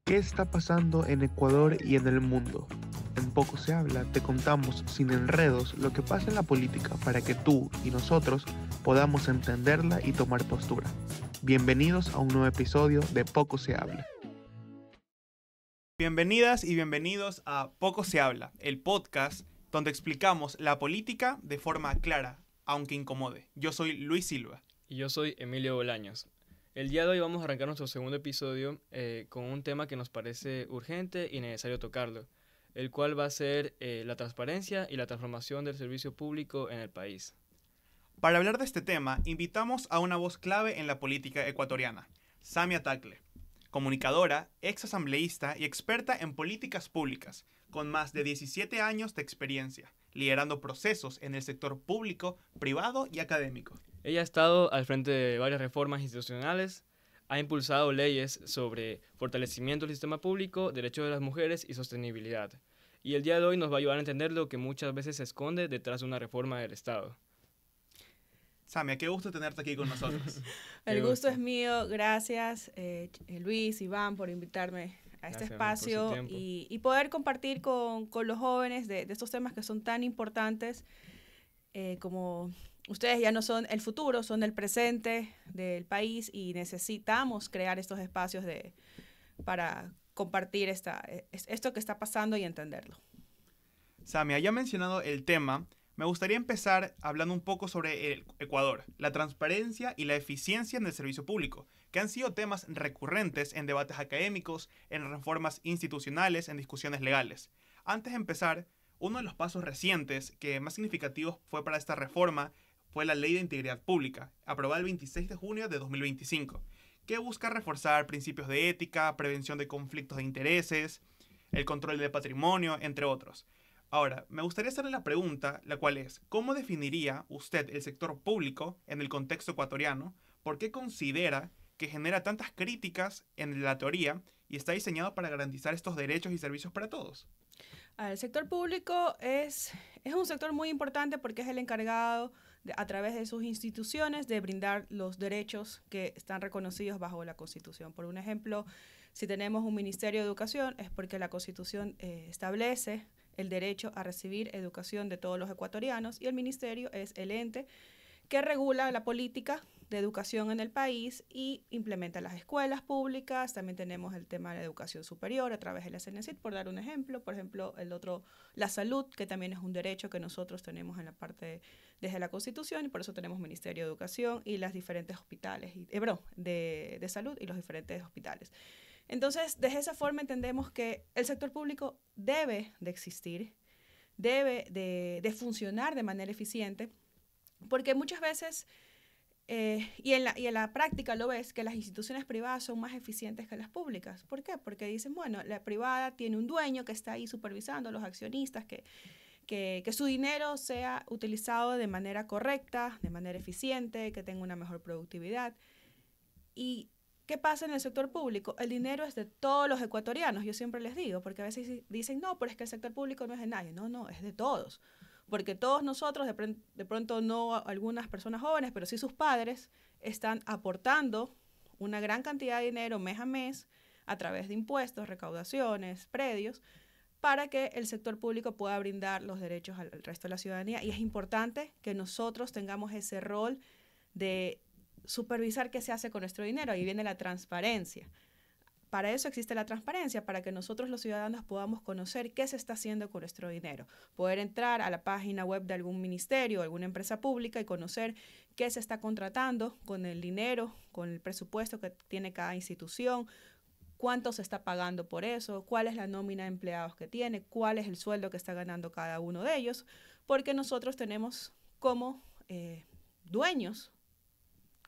¿Qué está pasando en Ecuador y en el mundo? En Poco se habla, te contamos sin enredos lo que pasa en la política para que tú y nosotros podamos entenderla y tomar postura. Bienvenidos a un nuevo episodio de Poco se habla. Bienvenidas y bienvenidos a Poco se habla, el podcast donde explicamos la política de forma clara, aunque incomode. Yo soy Luis Silva. Y yo soy Emilio Bolaños. El día de hoy vamos a arrancar nuestro segundo episodio con un tema que nos parece urgente y necesario tocarlo, el cual va a ser la transparencia y la transformación del servicio público en el país. Para hablar de este tema, invitamos a una voz clave en la política ecuatoriana, Samia Tagle, comunicadora, ex asambleísta y experta en políticas públicas, con más de 17 años de experiencia, liderando procesos en el sector público, privado y académico. Ella ha estado al frente de varias reformas institucionales, ha impulsado leyes sobre fortalecimiento del sistema público, derechos de las mujeres y sostenibilidad. Y el día de hoy nos va a ayudar a entender lo que muchas veces se esconde detrás de una reforma del Estado. Samia, qué gusto tenerte aquí con nosotros. El gusto es mío, gracias Luis, Iván, por invitarme a este espacio y poder compartir con los jóvenes de estos temas que son tan importantes, como ustedes ya no son el futuro, son el presente del país y necesitamos crear estos espacios para compartir esto que está pasando y entenderlo. Samia, ya mencionado el tema, me gustaría empezar hablando un poco sobre el Ecuador, la transparencia y la eficiencia en el servicio público, que han sido temas recurrentes en debates académicos, en reformas institucionales, en discusiones legales. Antes de empezar, uno de los pasos recientes que más significativos fue para esta reforma fue la Ley de Integridad Pública, aprobada el 26 de junio de 2025, que busca reforzar principios de ética, prevención de conflictos de intereses, el control del patrimonio, entre otros. Ahora, me gustaría hacerle la pregunta, la cual es, ¿cómo definiría usted el sector público en el contexto ecuatoriano? ¿Por qué considera que genera tantas críticas en la teoría y está diseñado para garantizar estos derechos y servicios para todos? El sector público es un sector muy importante porque es el encargado, a través de sus instituciones, de brindar los derechos que están reconocidos bajo la Constitución. Por un ejemplo, si tenemos un Ministerio de Educación, es porque la Constitución establece el derecho a recibir educación de todos los ecuatorianos y el ministerio es el ente que regula la política de educación en el país y implementa las escuelas públicas. También tenemos el tema de la educación superior a través de la CENESID, por dar un ejemplo. Por ejemplo, la salud, que también es un derecho que nosotros tenemos en la parte desde la Constitución y por eso tenemos Ministerio de Educación y las diferentes hospitales, de salud y los diferentes hospitales. Entonces, de esa forma entendemos que el sector público debe de existir, debe de funcionar de manera eficiente, porque muchas veces, y en la práctica lo ves, que las instituciones privadas son más eficientes que las públicas. ¿Por qué? Porque dicen, bueno, la privada tiene un dueño que está ahí supervisando, los accionistas, que su dinero sea utilizado de manera correcta, de manera eficiente, que tenga una mejor productividad. Y ¿qué pasa en el sector público? El dinero es de todos los ecuatorianos, yo siempre les digo, porque a veces dicen, no, pero es que el sector público no es de nadie. No, es de todos. Porque todos nosotros, de pronto no algunas personas jóvenes, pero sí sus padres, están aportando una gran cantidad de dinero mes a mes a través de impuestos, recaudaciones, predios, para que el sector público pueda brindar los derechos al resto de la ciudadanía. Y es importante que nosotros tengamos ese rol de supervisar qué se hace con nuestro dinero. Ahí viene la transparencia. Para eso existe la transparencia, para que nosotros los ciudadanos podamos conocer qué se está haciendo con nuestro dinero. Poder entrar a la página web de algún ministerio o alguna empresa pública y conocer qué se está contratando con el dinero, con el presupuesto que tiene cada institución, cuánto se está pagando por eso, cuál es la nómina de empleados que tiene, cuál es el sueldo que está ganando cada uno de ellos, porque nosotros tenemos como dueños,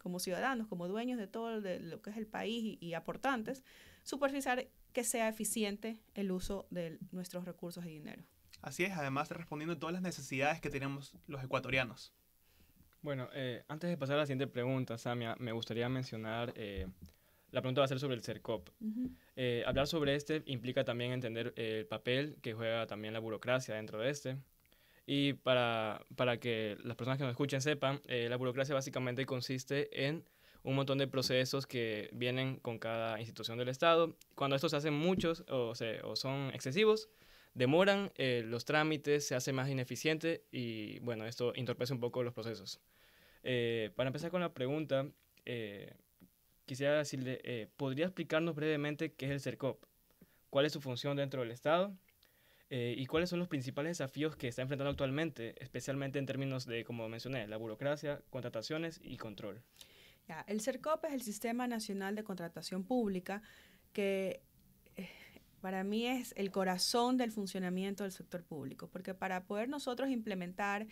como ciudadanos, como dueños de todo de lo que es el país y aportantes, supervisar que sea eficiente el uso de nuestros recursos y dinero. Así es, además respondiendo a todas las necesidades que tenemos los ecuatorianos. Bueno, antes de pasar a la siguiente pregunta, Samia, me gustaría mencionar, la pregunta va a ser sobre el CERCOP. Hablar sobre este implica también entender el papel que juega también la burocracia dentro de este. Y para que las personas que nos escuchen sepan, la burocracia básicamente consiste en un montón de procesos que vienen con cada institución del Estado. Cuando estos se hacen muchos o son excesivos, demoran los trámites, se hace más ineficiente y bueno, esto entorpece un poco los procesos. Para empezar con la pregunta, quisiera decirle, ¿podría explicarnos brevemente qué es el CERCOP? ¿Cuál es su función dentro del Estado? ¿Y cuáles son los principales desafíos que está enfrentando actualmente, especialmente en términos de, como mencioné, la burocracia, contrataciones y control? Ya, el CERCOP es el Sistema Nacional de Contratación Pública, que para mí es el corazón del funcionamiento del sector público, porque para poder nosotros implementar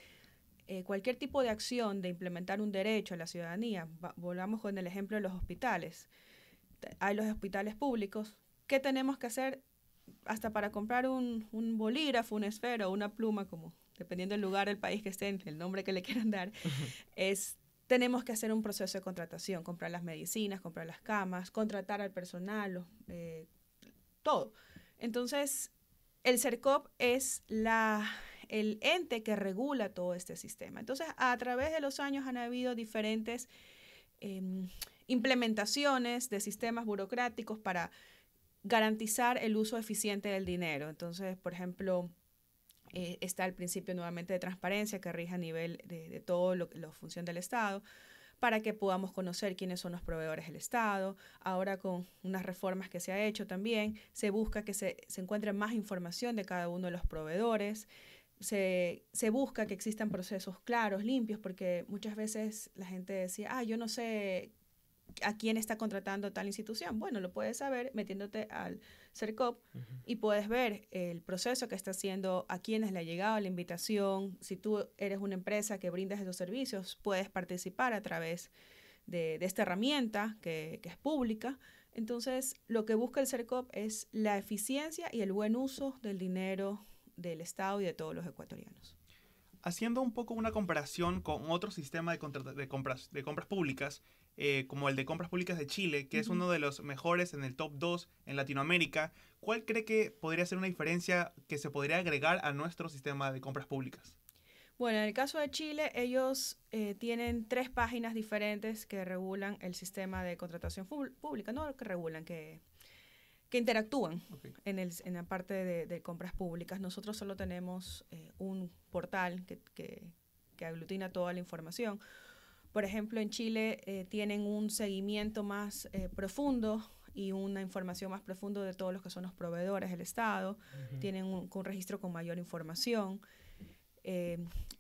cualquier tipo de acción de implementar un derecho a la ciudadanía, volvamos con el ejemplo de los hospitales. Hay los hospitales públicos. ¿Qué tenemos que hacer? Hasta para comprar un bolígrafo, un esfero, una pluma, como dependiendo del lugar, el país que estén, el nombre que le quieran dar, tenemos que hacer un proceso de contratación, comprar las medicinas, comprar las camas, contratar al personal, todo. Entonces, el CERCOP es el ente que regula todo este sistema. Entonces, a través de los años han habido diferentes implementaciones de sistemas burocráticos para garantizar el uso eficiente del dinero. Entonces, por ejemplo, está el principio nuevamente de transparencia que rige a nivel de todo la función del Estado, para que podamos conocer quiénes son los proveedores del Estado. Ahora, con unas reformas que se ha hecho también, se busca que se encuentre más información de cada uno de los proveedores. Se busca que existan procesos claros, limpios, porque muchas veces la gente decía, yo no sé a quién está contratando tal institución. Bueno, lo puedes saber metiéndote al CERCOP y puedes ver el proceso que está haciendo, a quiénes le ha llegado la invitación. Si tú eres una empresa que brindas esos servicios, puedes participar a través de esta herramienta que es pública. Entonces, lo que busca el CERCOP es la eficiencia y el buen uso del dinero del Estado y de todos los ecuatorianos. Haciendo un poco una comparación con otro sistema de compras públicas, como el de compras públicas de Chile, que es uno de los mejores en el top 2 en Latinoamérica, ¿cuál cree que podría ser una diferencia que se podría agregar a nuestro sistema de compras públicas? Bueno, en el caso de Chile, ellos tienen 3 páginas diferentes que regulan el sistema de contratación pública, no que regulan, que interactúan en la parte de compras públicas. Nosotros solo tenemos un portal que aglutina toda la información. Por ejemplo, en Chile tienen un seguimiento más profundo y una información más profunda de todos los que son los proveedores del Estado. Tienen un registro con mayor información.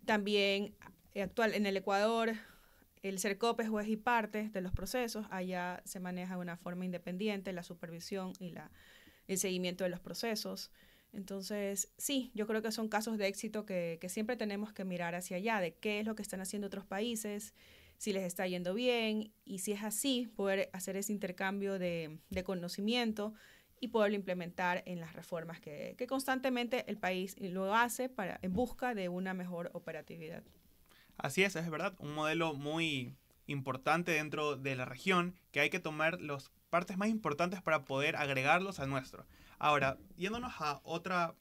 También en el Ecuador, el CERCOP es juez y parte de los procesos. Allá se maneja de una forma independiente la supervisión y el seguimiento de los procesos. Entonces, sí, yo creo que son casos de éxito que siempre tenemos que mirar hacia allá, de qué es lo que están haciendo otros países, si les está yendo bien, y si es así, poder hacer ese intercambio de conocimiento y poderlo implementar en las reformas que constantemente el país lo hace en busca de una mejor operatividad. Así es verdad, un modelo muy importante dentro de la región que hay que tomar las partes más importantes para poder agregarlos al nuestro. Ahora, yéndonos a otra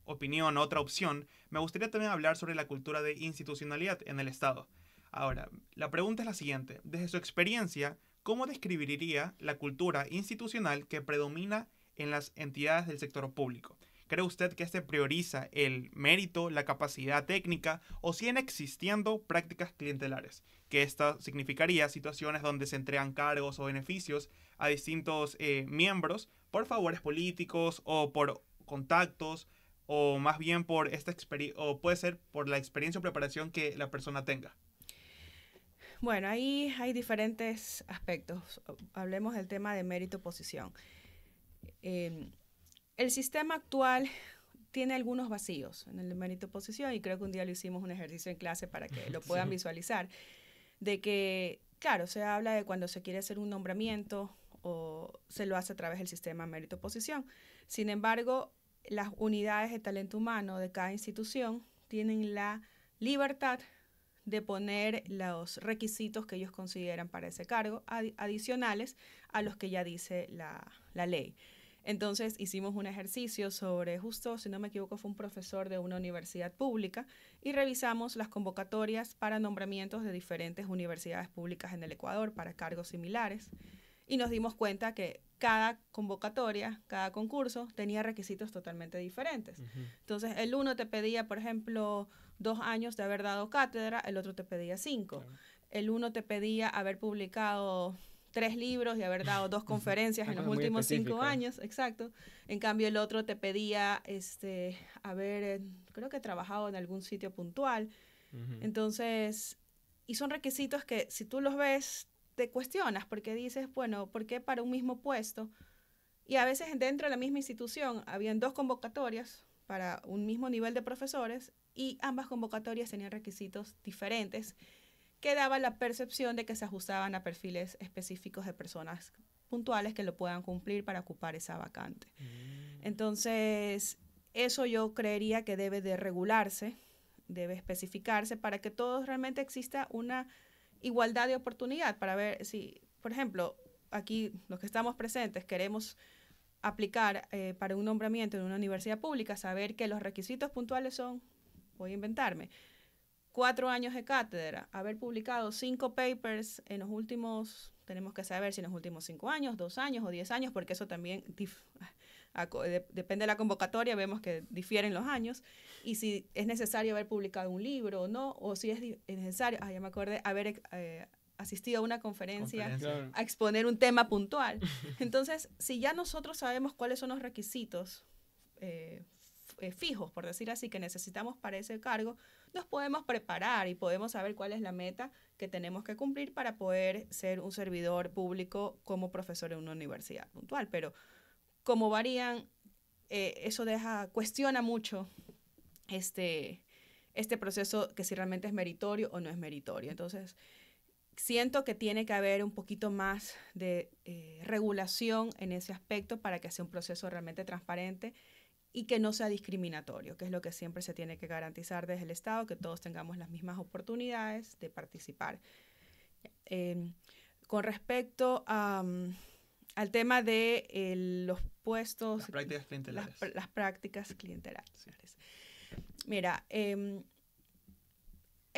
opinión, otra opción, me gustaría también hablar sobre la cultura de institucionalidad en el Estado. Ahora, la pregunta es la siguiente. Desde su experiencia, ¿cómo describiría la cultura institucional que predomina en las entidades del sector público? ¿Cree usted que este prioriza el mérito, la capacidad técnica o siguen existiendo prácticas clientelares? Que esta significaría situaciones donde se entregan cargos o beneficios a distintos miembros por favores políticos o por contactos o más bien por o puede ser por la experiencia o preparación que la persona tenga. Bueno, ahí hay diferentes aspectos. Hablemos del tema de mérito-posición. El sistema actual tiene algunos vacíos en el mérito-posición y creo que un día lo hicimos un ejercicio en clase para que lo puedan visualizar. De que, claro, se habla de cuando se quiere hacer un nombramiento o se lo hace a través del sistema mérito-posición. Sin embargo, las unidades de talento humano de cada institución tienen la libertad de poner los requisitos que ellos consideran para ese cargo, adicionales a los que ya dice la ley. Entonces hicimos un ejercicio sobre, justo, si no me equivoco, fue un profesor de una universidad pública y revisamos las convocatorias para nombramientos de diferentes universidades públicas en el Ecuador para cargos similares y nos dimos cuenta que cada convocatoria, cada concurso tenía requisitos totalmente diferentes. Entonces el uno te pedía, por ejemplo, 2 años de haber dado cátedra, el otro te pedía 5. Claro. El uno te pedía haber publicado 3 libros y haber dado 2 conferencias en los últimos 5 años, exacto. En cambio, el otro te pedía haber, creo que trabajado en algún sitio puntual. Entonces, y son requisitos que si tú los ves, te cuestionas porque dices, bueno, ¿por qué para un mismo puesto? Y a veces dentro de la misma institución habían 2 convocatorias para un mismo nivel de profesores y ambas convocatorias tenían requisitos diferentes que daba la percepción de que se ajustaban a perfiles específicos de personas puntuales que lo puedan cumplir para ocupar esa vacante. Entonces, eso yo creería que debe de regularse, debe especificarse para que todos realmente exista una igualdad de oportunidad para ver si, por ejemplo, aquí los que estamos presentes queremos aplicar para un nombramiento en una universidad pública, saber que los requisitos puntuales son, voy a inventarme, 4 años de cátedra, haber publicado 5 papers en los últimos, tenemos que saber si en los últimos 5 años, 2 años o 10 años, porque eso también depende de la convocatoria, vemos que difieren los años, y si es necesario haber publicado un libro o no, o si es necesario, ya me acordé, haber asistido a una conferencia. Claro. A exponer un tema puntual. Entonces, si ya nosotros sabemos cuáles son los requisitos fijos, por decir así, que necesitamos para ese cargo, nos podemos preparar y podemos saber cuál es la meta que tenemos que cumplir para poder ser un servidor público como profesor en una universidad puntual. Pero como varían, eso cuestiona mucho este proceso, que si realmente es meritorio o no es meritorio. Entonces, siento que tiene que haber un poquito más de regulación en ese aspecto para que sea un proceso realmente transparente y que no sea discriminatorio, que es lo que siempre se tiene que garantizar desde el Estado, que todos tengamos las mismas oportunidades de participar. Con respecto al tema de los puestos... Las prácticas clientelares. Las prácticas clientelares. Sí. Mira, es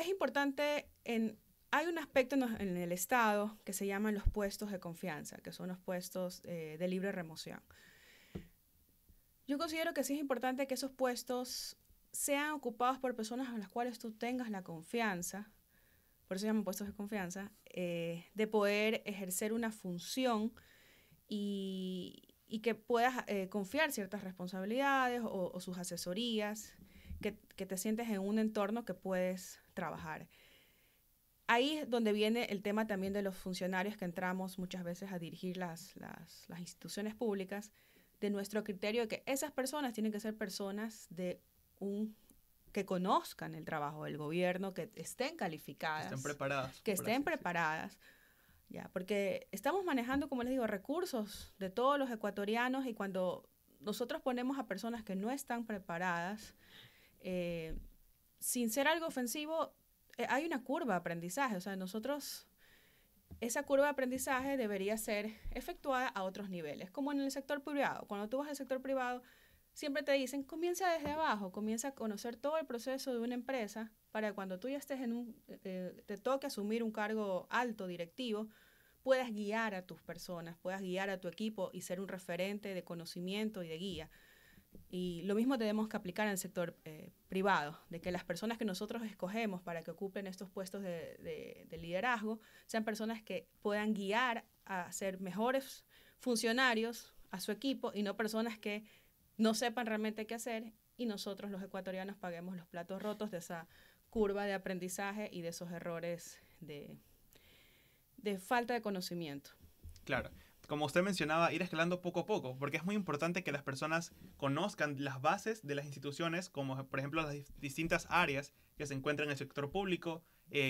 importante... Hay un aspecto en el Estado que se llaman los puestos de confianza, que son los puestos de libre remoción. Yo considero que sí es importante que esos puestos sean ocupados por personas en las cuales tú tengas la confianza, por eso se llaman puestos de confianza, de poder ejercer una función y que puedas confiar ciertas responsabilidades o sus asesorías, que te sientes en un entorno que puedes trabajar. Ahí es donde viene el tema también de los funcionarios que entramos muchas veces a dirigir las instituciones públicas, de nuestro criterio de que esas personas tienen que ser personas que conozcan el trabajo del gobierno, que estén calificadas. Que estén preparadas. Que estén preparadas. Ya, porque estamos manejando, como les digo, recursos de todos los ecuatorianos y cuando nosotros ponemos a personas que no están preparadas, sin ser algo ofensivo, hay una curva de aprendizaje. O sea, esa curva de aprendizaje debería ser efectuada a otros niveles, como en el sector privado. Cuando tú vas al sector privado, siempre te dicen, comienza desde abajo, comienza a conocer todo el proceso de una empresa para cuando tú ya estés te toque asumir un cargo alto, directivo, puedas guiar a tus personas, puedas guiar a tu equipo y ser un referente de conocimiento y de guía. Y lo mismo tenemos que aplicar en el sector privado, de que las personas que nosotros escogemos para que ocupen estos puestos de liderazgo sean personas que puedan guiar a ser mejores funcionarios a su equipo y no personas que no sepan realmente qué hacer y nosotros los ecuatorianos paguemos los platos rotos de esa curva de aprendizaje y de esos errores de falta de conocimiento. Claro. Como usted mencionaba, ir escalando poco a poco, porque es muy importante que las personas conozcan las bases de las instituciones, como por ejemplo las distintas áreas que se encuentran en el sector público,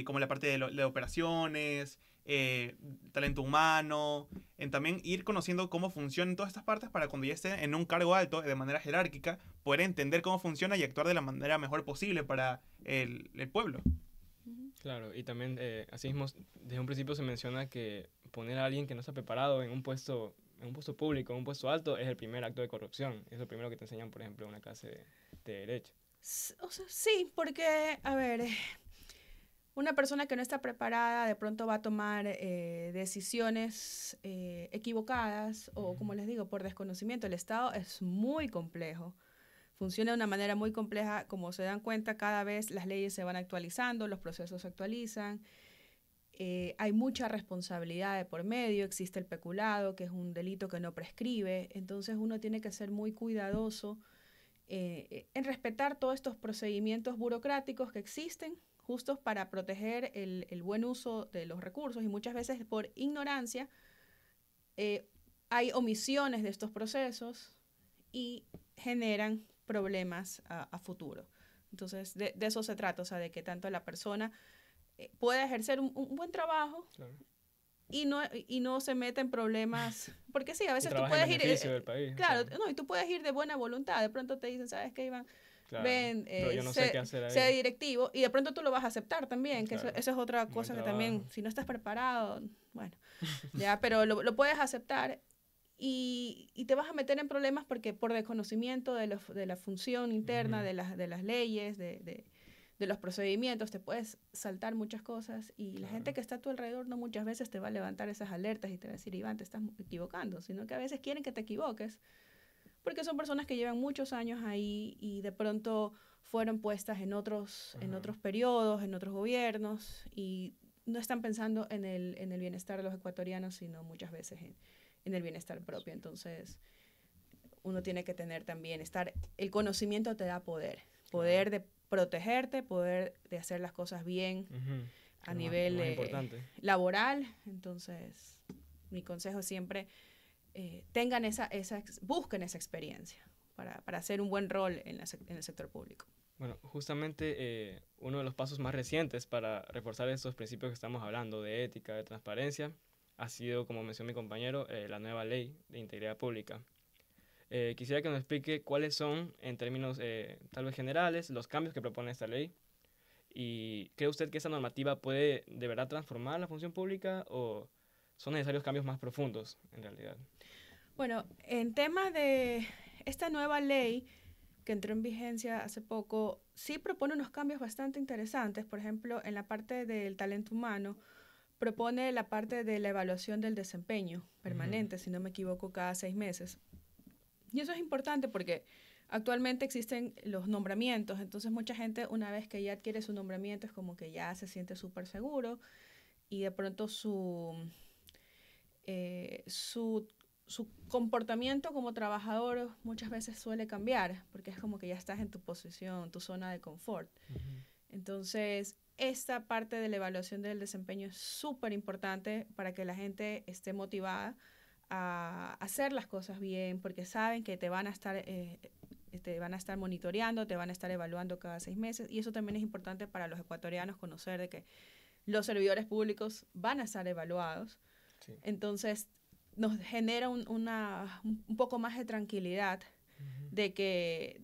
como la parte de operaciones, talento humano, también ir conociendo cómo funcionan todas estas partes para cuando ya esté en un cargo alto, de manera jerárquica, poder entender cómo funciona y actuar de la manera mejor posible para el pueblo. Claro, y también, así mismo, desde un principio se menciona que poner a alguien que no está preparado en un puesto en un puesto público, en un puesto alto, es el primer acto de corrupción. Es lo primero que te enseñan, por ejemplo, en una clase de derecho. O sea, sí, porque, a ver, una persona que no está preparada de pronto va a tomar decisiones equivocadas o, como les digo, por desconocimiento. El Estado es muy complejo. Funciona de una manera muy compleja. Como se dan cuenta, cada vez las leyes se van actualizando, los procesos se actualizan. Hay mucha responsabilidad de por medio. Existe el peculado, que es un delito que no prescribe. Entonces uno tiene que ser muy cuidadoso en respetar todos estos procedimientos burocráticos que existen justos para proteger el buen uso de los recursos, y muchas veces por ignorancia hay omisiones de estos procesos y generan problemas a futuro. Entonces, de eso se trata, o sea, de que tanto la persona pueda ejercer un buen trabajo, claro, y no se mete en problemas, porque sí, a veces tú puedes ir, del país, claro, no, y tú puedes ir de buena voluntad, de pronto te dicen, ¿sabes qué, Iván? Claro, ven, pero yo no sé qué hacer ahí. sea directivo, y de pronto tú lo vas a aceptar también, que claro, eso es otra cosa que también, si no estás preparado, bueno, ya, pero lo puedes aceptar y te vas a meter en problemas porque por desconocimiento de la función interna, de las leyes, de los procedimientos, te puedes saltar muchas cosas, y la gente que está a tu alrededor no muchas veces te va a levantar esas alertas y te va a decir, Iván, te estás equivocando, sino que a veces quieren que te equivoques, porque son personas que llevan muchos años ahí y de pronto fueron puestas en otros periodos, en otros gobiernos, y no están pensando en el bienestar de los ecuatorianos, sino muchas veces en el bienestar propio. Entonces, uno tiene que tener también, el conocimiento te da poder de protegerte, poder de hacer las cosas bien a nivel laboral. Entonces, mi consejo siempre, busquen esa experiencia para hacer un buen rol en el sector público. Bueno, justamente uno de los pasos más recientes para reforzar estos principios que estamos hablando de ética, de transparencia, ha sido, como mencionó mi compañero, la nueva ley de integridad pública. Quisiera que nos explique cuáles son, en términos tal vez generales, los cambios que propone esta ley. ¿Y cree usted que esta normativa puede de verdad transformar la función pública o son necesarios cambios más profundos en realidad? Bueno, en tema de esta nueva ley que entró en vigencia hace poco, sí propone unos cambios bastante interesantes. Por ejemplo, en la parte del talento humano, propone la parte de la evaluación del desempeño permanente, si no me equivoco, cada 6 meses. Y eso es importante porque actualmente existen los nombramientos, entonces mucha gente, una vez que ya adquiere su nombramiento, es como que ya se siente súper seguro, y de pronto su comportamiento como trabajador muchas veces suele cambiar, porque es como que ya estás en tu posición, tu zona de confort. Entonces, esta parte de la evaluación del desempeño es súper importante para que la gente esté motivada a hacer las cosas bien, porque saben que te van a estar monitoreando, te van a estar evaluando cada 6 meses, y eso también es importante para los ecuatorianos, conocer de que los servidores públicos van a estar evaluados. Sí. Entonces, nos genera un poco más de tranquilidad de que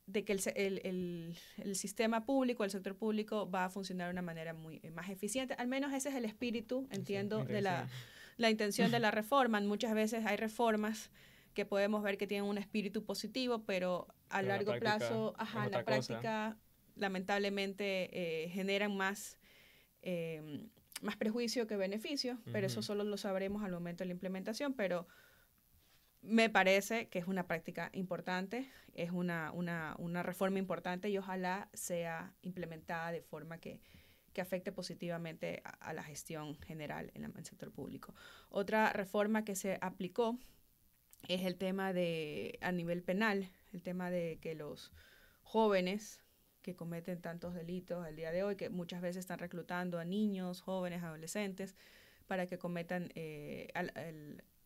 el sistema público, el sector público va a funcionar de una manera más eficiente. Al menos ese es el espíritu, entiendo, de la intención de la reforma. Muchas veces hay reformas que podemos ver que tienen un espíritu positivo, pero a largo plazo, en la práctica, lamentablemente, generan más prejuicio que beneficio, pero eso solo lo sabremos al momento de la implementación. Pero me parece que es una práctica importante, es una reforma importante, y ojalá sea implementada de forma que afecte positivamente a la gestión general en el sector público. Otra reforma que se aplicó es el tema a nivel penal, el tema de que los jóvenes que cometen tantos delitos al día de hoy, que muchas veces están reclutando a niños, jóvenes, adolescentes, para que cometan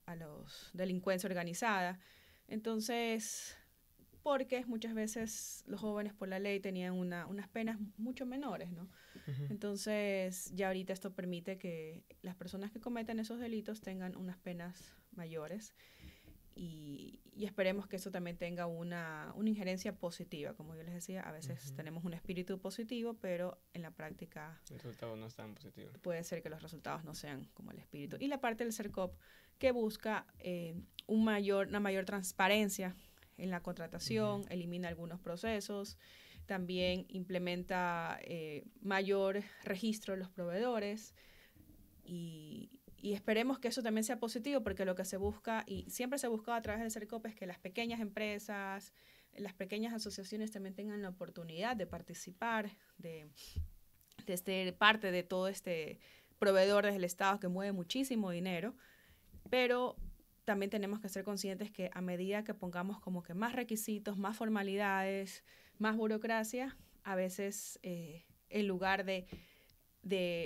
a los delincuencia organizada. Entonces, porque muchas veces los jóvenes por la ley tenían unas penas mucho menores, ¿no? Entonces, ya ahorita esto permite que las personas que cometen esos delitos tengan unas penas mayores. y esperemos que eso también tenga una injerencia positiva. Como yo les decía, a veces tenemos un espíritu positivo, pero en la práctica El resultado no es tan positivo. puede ser que los resultados no sean como el espíritu. Y la parte del CERCOP que busca una mayor transparencia en la contratación, elimina algunos procesos, también implementa mayor registro de los proveedores y esperemos que eso también sea positivo, porque lo que se busca, y siempre se ha buscado a través del CERCOP, es que las pequeñas empresas, las pequeñas asociaciones también tengan la oportunidad de participar, de ser parte de todo este proveedor del Estado que mueve muchísimo dinero, pero también tenemos que ser conscientes que a medida que pongamos como que más requisitos, más formalidades, más burocracia, a veces en lugar de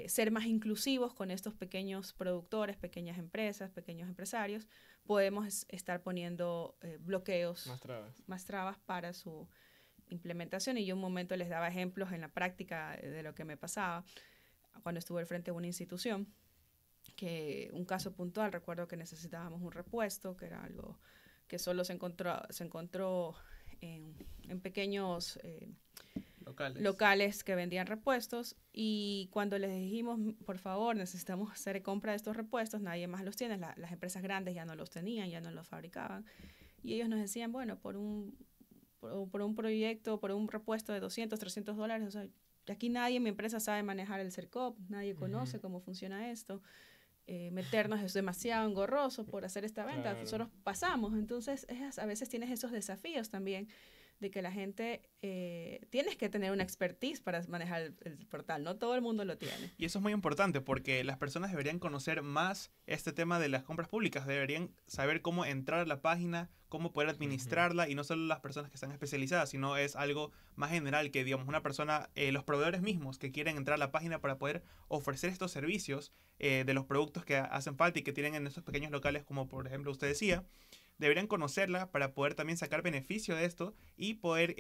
ser más inclusivos con estos pequeños productores, pequeñas empresas, pequeños empresarios, podemos estar poniendo bloqueos, más trabas para su implementación. Y yo un momento les daba ejemplos en la práctica de lo que me pasaba cuando estuve al frente de una institución, que un caso puntual, recuerdo que necesitábamos un repuesto, que era algo que solo se encontró en pequeños locales que vendían repuestos, y cuando les dijimos, por favor, necesitamos hacer compra de estos repuestos, nadie más los tiene, las empresas grandes ya no los tenían, ya no los fabricaban, y ellos nos decían, bueno, por un proyecto, por un repuesto de $200, $300, o sea, aquí nadie en mi empresa sabe manejar el CERCOP, nadie conoce cómo funciona esto, meternos es demasiado engorroso por hacer esta venta, nosotros pasamos. Entonces a veces tienes esos desafíos también de que la gente tienes que tener una expertise para manejar el portal, no todo el mundo lo tiene. Y eso es muy importante porque las personas deberían conocer más este tema de las compras públicas, deberían saber cómo entrar a la página, cómo poder administrarla, y no solo las personas que están especializadas, sino es algo más general que, digamos, una persona, los proveedores mismos que quieren entrar a la página para poder ofrecer estos servicios de los productos que hacen falta y que tienen en estos pequeños locales, como por ejemplo usted decía, deberían conocerla para poder también sacar beneficio de esto y poder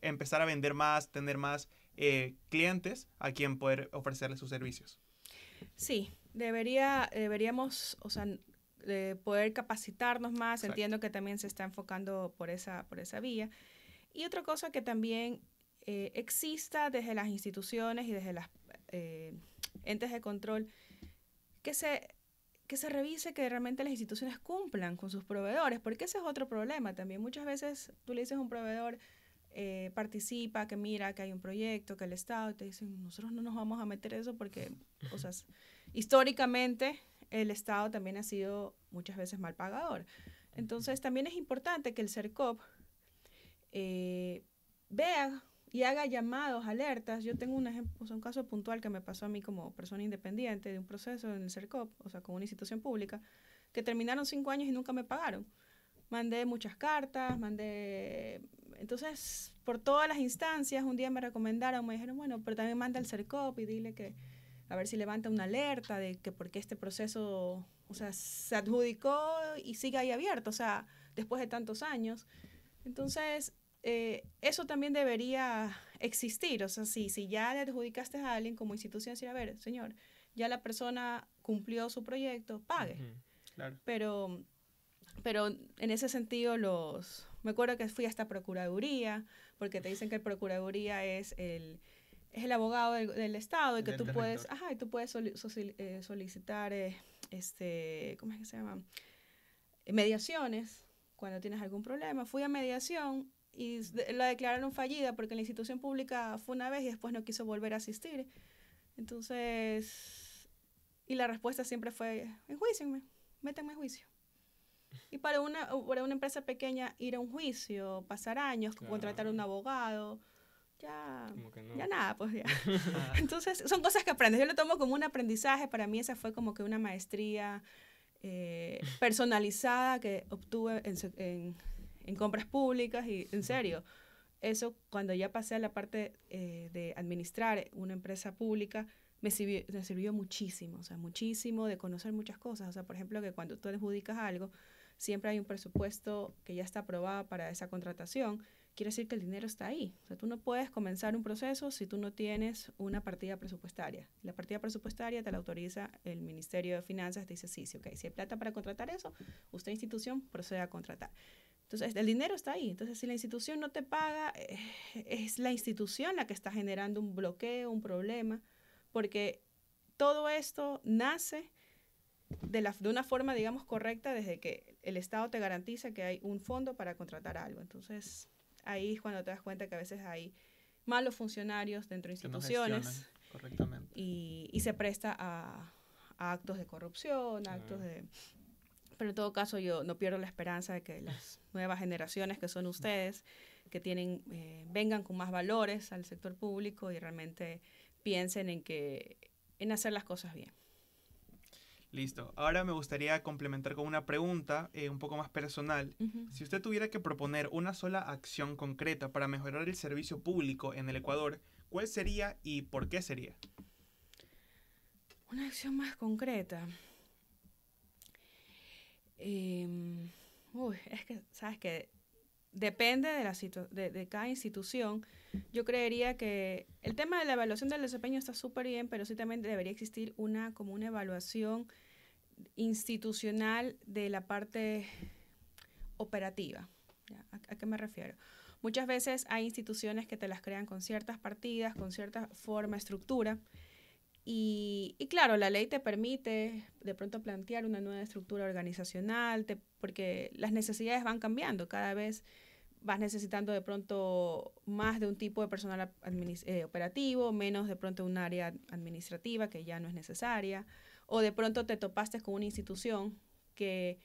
empezar a vender más, tener más clientes a quien poder ofrecerles sus servicios. Sí, deberíamos, o sea, poder capacitarnos más. Exacto. Entiendo que también se está enfocando por esa vía. Y otra cosa que también exista desde las instituciones y desde las entes de control, que se revise que realmente las instituciones cumplan con sus proveedores, porque ese es otro problema también. Muchas veces tú le dices a un proveedor, participa, que mira que hay un proyecto, que el Estado, te dicen, nosotros no nos vamos a meter eso porque, o sea, históricamente el Estado también ha sido muchas veces mal pagador. Entonces también es importante que el CERCOP vea y haga llamados, alertas. Yo tengo un ejemplo, o sea, un caso puntual que me pasó a mí como persona independiente de un proceso en el CERCOP, o sea, con una institución pública, que terminaron 5 años y nunca me pagaron. Mandé muchas cartas, entonces, por todas las instancias, un día me recomendaron, me dijeron, bueno, pero también manda al CERCOP y dile que, a ver si levanta una alerta de que porque este proceso, o sea, se adjudicó y sigue ahí abierto, o sea, después de tantos años. Entonces, eso también debería existir, o sea, si ya le adjudicaste a alguien como institución, decir, a ver, señor, ya la persona cumplió su proyecto, pague. Claro. Pero en ese sentido me acuerdo que fui hasta Procuraduría, porque te dicen que el Procuraduría es el abogado del Estado y que tú puedes, solicitar, ¿cómo es que se llama? Mediaciones cuando tienes algún problema. Fui a mediación y la declararon fallida porque la institución pública fue una vez y después no quiso volver a asistir. Entonces, y la respuesta siempre fue, enjuícienme, métanme en juicio. Y para una empresa pequeña ir a un juicio, pasar años, claro, contratar a un abogado, ya nada, pues ya. Entonces, son cosas que aprendes. Yo lo tomo como un aprendizaje. Para mí esa fue como que una maestría personalizada que obtuve en compras públicas y, en serio, eso cuando ya pasé a la parte de administrar una empresa pública, me sirvió muchísimo, o sea, muchísimo de conocer muchas cosas. O sea, por ejemplo, que cuando tú adjudicas algo, siempre hay un presupuesto que ya está aprobado para esa contratación, quiere decir que el dinero está ahí. O sea, tú no puedes comenzar un proceso si tú no tienes una partida presupuestaria. La partida presupuestaria te la autoriza el Ministerio de Finanzas, te dice sí, ok, si hay plata para contratar eso, usted institución procede a contratar. Entonces, el dinero está ahí. Entonces, si la institución no te paga, es la institución la que está generando un bloqueo, un problema, porque todo esto nace de una forma, digamos, correcta desde que el Estado te garantiza que hay un fondo para contratar algo. Entonces, ahí es cuando te das cuenta que a veces hay malos funcionarios dentro de instituciones correctamente. Y se presta a actos de corrupción, actos de... Pero en todo caso yo no pierdo la esperanza de que las nuevas generaciones que son ustedes, que tienen, vengan con más valores al sector público y realmente piensen en hacer las cosas bien. Listo. Ahora me gustaría complementar con una pregunta un poco más personal. Si usted tuviera que proponer una sola acción concreta para mejorar el servicio público en el Ecuador, ¿cuál sería y por qué sería? Una acción más concreta. Es que, sabes que depende de cada institución. Yo creería que el tema de la evaluación del desempeño está súper bien, pero sí también debería existir como una evaluación institucional de la parte operativa. ¿Ya? ¿A qué me refiero? Muchas veces hay instituciones que te las crean con ciertas partidas, con cierta forma, estructura. Y claro, la ley te permite de pronto plantear una nueva estructura organizacional, porque las necesidades van cambiando. Cada vez vas necesitando de pronto más de un tipo de personal operativo, menos de pronto un área administrativa que ya no es necesaria. O de pronto te topaste con una institución que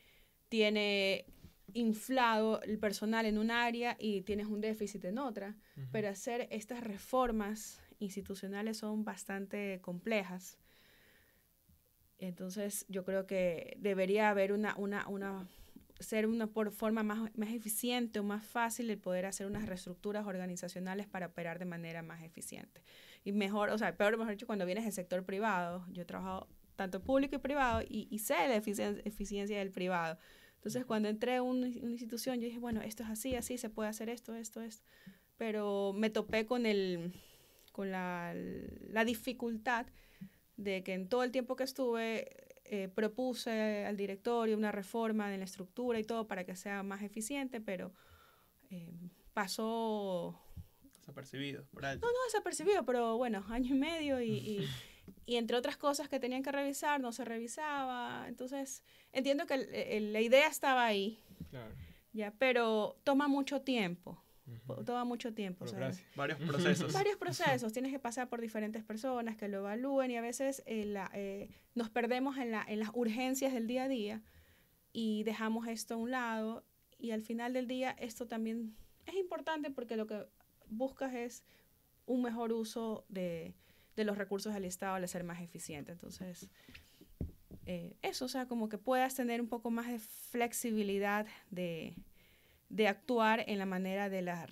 tiene inflado el personal en un área y tienes un déficit en otra. Pero hacer estas reformas institucionales son bastante complejas. Entonces, yo creo que debería haber ser una forma más eficiente o más fácil el poder hacer unas reestructuras organizacionales para operar de manera más eficiente. Y mejor, o sea, mejor dicho, cuando vienes del sector privado, yo he trabajado tanto público y privado y sé la eficiencia del privado. Entonces, cuando entré a una institución, yo dije, bueno, esto es así, se puede hacer esto. Pero me topé con la dificultad de que en todo el tiempo que estuve propuse al directorio una reforma de la estructura y todo para que sea más eficiente, pero pasó... Desapercibido, por alto. No desapercibido, pero bueno, año y medio y entre otras cosas que tenían que revisar, no se revisaba. Entonces, entiendo que la idea estaba ahí, claro, ya, pero toma mucho tiempo. Toma mucho tiempo. O sea, varios procesos. Varios procesos. Tienes que pasar por diferentes personas que lo evalúen y a veces nos perdemos en las urgencias del día a día y dejamos esto a un lado y al final del día esto también es importante porque lo que buscas es un mejor uso de los recursos del Estado al ser más eficiente. Entonces, eso, o sea, como que puedas tener un poco más de flexibilidad de actuar en la manera de las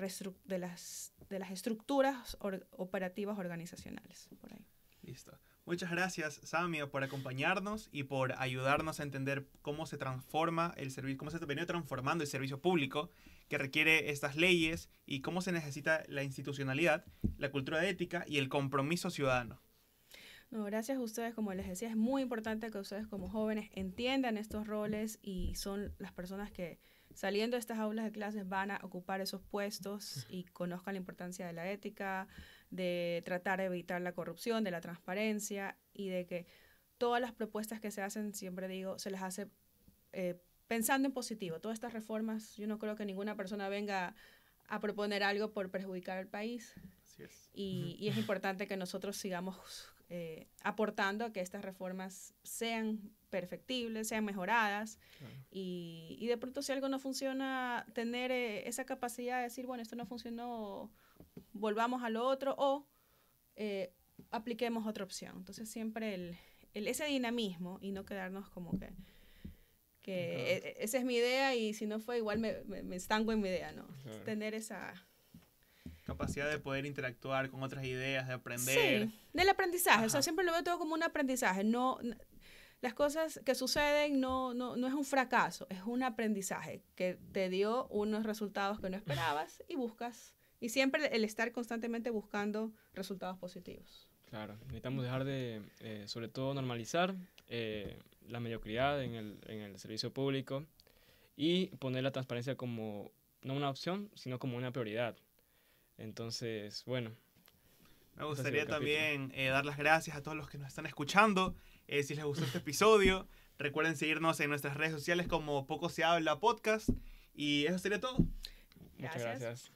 estructuras operativas organizacionales. Por ahí. Listo. Muchas gracias, Samia, por acompañarnos y por ayudarnos a entender cómo se transforma el servicio, cómo se ha venido transformando el servicio público que requiere estas leyes y cómo se necesita la institucionalidad, la cultura ética y el compromiso ciudadano. No, gracias a ustedes, como les decía, es muy importante que ustedes como jóvenes entiendan estos roles y son las personas que saliendo de estas aulas de clases van a ocupar esos puestos y conozcan la importancia de la ética, de tratar de evitar la corrupción, de la transparencia y de que todas las propuestas que se hacen, siempre digo, se las hace pensando en positivo. Todas estas reformas, yo no creo que ninguna persona venga a proponer algo por perjudicar al país. Así es. Y es importante que nosotros sigamos aportando a que estas reformas sean perfectibles, sean mejoradas. Claro. Y de pronto si algo no funciona, tener esa capacidad de decir, bueno, esto no funcionó, volvamos a lo otro o apliquemos otra opción. Entonces siempre ese dinamismo y no quedarnos como que esa es mi idea y si no fue igual me estanco en mi idea, ¿no? Claro. Tener esa capacidad de poder interactuar con otras ideas, de aprender. Sí, del aprendizaje. Ajá. O sea, siempre lo veo todo como un aprendizaje. No, las cosas que suceden no es un fracaso, es un aprendizaje que te dio unos resultados que no esperabas y buscas. Y siempre el estar constantemente buscando resultados positivos. Claro, necesitamos dejar de, sobre todo, normalizar la mediocridad en el servicio público y poner la transparencia como no una opción, sino como una prioridad. Entonces, bueno. Me gustaría también dar las gracias a todos los que nos están escuchando. Si les gustó este episodio, recuerden seguirnos en nuestras redes sociales como Poco Se Habla Podcast. Y eso sería todo. Muchas gracias.